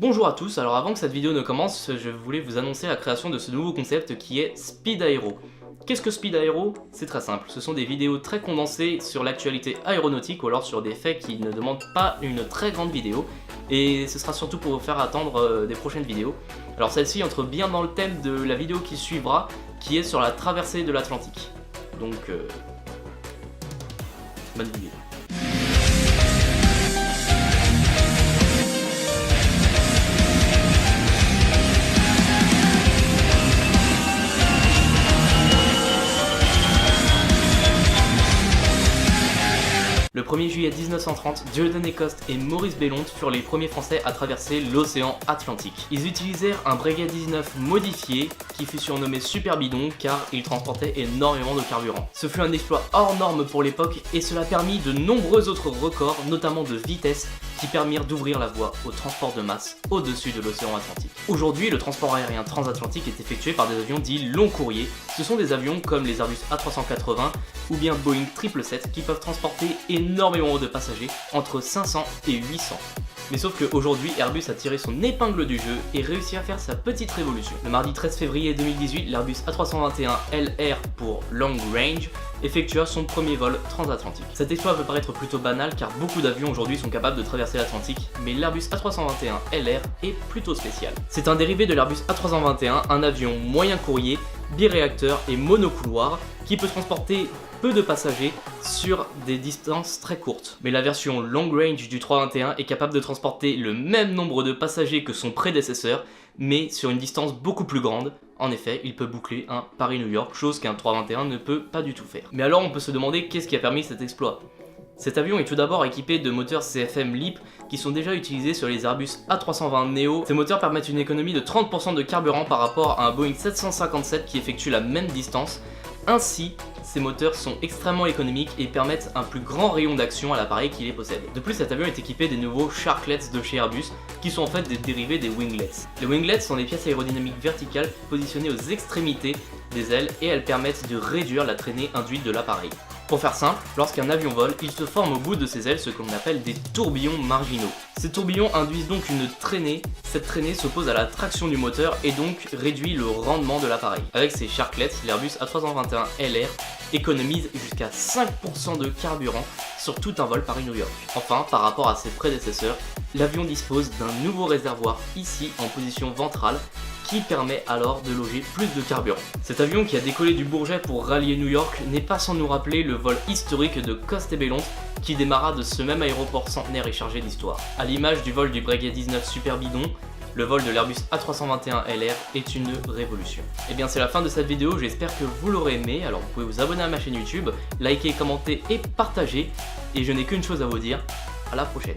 Bonjour à tous, alors avant que cette vidéo ne commence, je voulais vous annoncer la création de ce nouveau concept qui est Speed Aero. Qu'est-ce que Speed Aero? C'est très simple, ce sont des vidéos très condensées sur l'actualité aéronautique ou alors sur des faits qui ne demandent pas une très grande vidéo, et ce sera surtout pour vous faire attendre des prochaines vidéos. Alors celle-ci entre bien dans le thème de la vidéo qui suivra, qui est sur la traversée de l'Atlantique. Donc, bonne vidéo. Le 1er juillet 1930, Dieudonné Coste et Maurice Bellonte furent les premiers Français à traverser l'océan Atlantique. Ils utilisèrent un Breguet 19 modifié qui fut surnommé Super Bidon car il transportait énormément de carburant. Ce fut un exploit hors norme pour l'époque et cela permit de nombreux autres records, notamment de vitesse, qui permirent d'ouvrir la voie au transport de masse au-dessus de l'océan Atlantique. Aujourd'hui, le transport aérien transatlantique est effectué par des avions dits long courrier. Ce sont des avions comme les Airbus A380 ou bien Boeing 777 qui peuvent transporter énormément de passagers, entre 500 et 800. Mais sauf qu'aujourd'hui, Airbus a tiré son épingle du jeu et réussi à faire sa petite révolution. Le mardi 13 février 2018, l'Airbus A321 LR pour Long Range effectua son premier vol transatlantique. Cet exploit peut paraître plutôt banal car beaucoup d'avions aujourd'hui sont capables de traverser l'Atlantique, mais l'Airbus A321 LR est plutôt spécial. C'est un dérivé de l'Airbus A321, un avion moyen courrier, biréacteur et monocouloir qui peut transporter peu de passagers sur des distances très courtes. Mais la version long range du 321 est capable de transporter le même nombre de passagers que son prédécesseur, mais sur une distance beaucoup plus grande. En effet, il peut boucler un Paris-New York, chose qu'un 321 ne peut pas du tout faire. Mais alors on peut se demander qu'est-ce qui a permis cet exploit. Cet avion est tout d'abord équipé de moteurs CFM LEAP qui sont déjà utilisés sur les Airbus A320 Neo. Ces moteurs permettent une économie de 30% de carburant par rapport à un Boeing 757 qui effectue la même distance. Ainsi, ces moteurs sont extrêmement économiques et permettent un plus grand rayon d'action à l'appareil qui les possède. De plus, cet avion est équipé des nouveaux Sharklets de chez Airbus, qui sont en fait des dérivés des winglets. Les winglets sont des pièces aérodynamiques verticales positionnées aux extrémités des ailes et elles permettent de réduire la traînée induite de l'appareil. Pour faire simple, lorsqu'un avion vole, il se forme au bout de ses ailes ce qu'on appelle des tourbillons marginaux. Ces tourbillons induisent donc une traînée. Cette traînée s'oppose à la traction du moteur et donc réduit le rendement de l'appareil. Avec ces Sharklets, l'Airbus A321 LR économise jusqu'à 5% de carburant sur tout un vol Paris-New York. Enfin, par rapport à ses prédécesseurs, l'avion dispose d'un nouveau réservoir ici en position ventrale qui permet alors de loger plus de carburant. Cet avion qui a décollé du Bourget pour rallier New York n'est pas sans nous rappeler le vol historique de Coste et Bellonte qui démarra de ce même aéroport centenaire et chargé d'histoire. À l'image du vol du Breguet 19 Super Bidon, le vol de l'Airbus A321 LR est une révolution. Et bien c'est la fin de cette vidéo, j'espère que vous l'aurez aimé, alors vous pouvez vous abonner à ma chaîne YouTube, liker, commenter et partager, et je n'ai qu'une chose à vous dire, à la prochaine.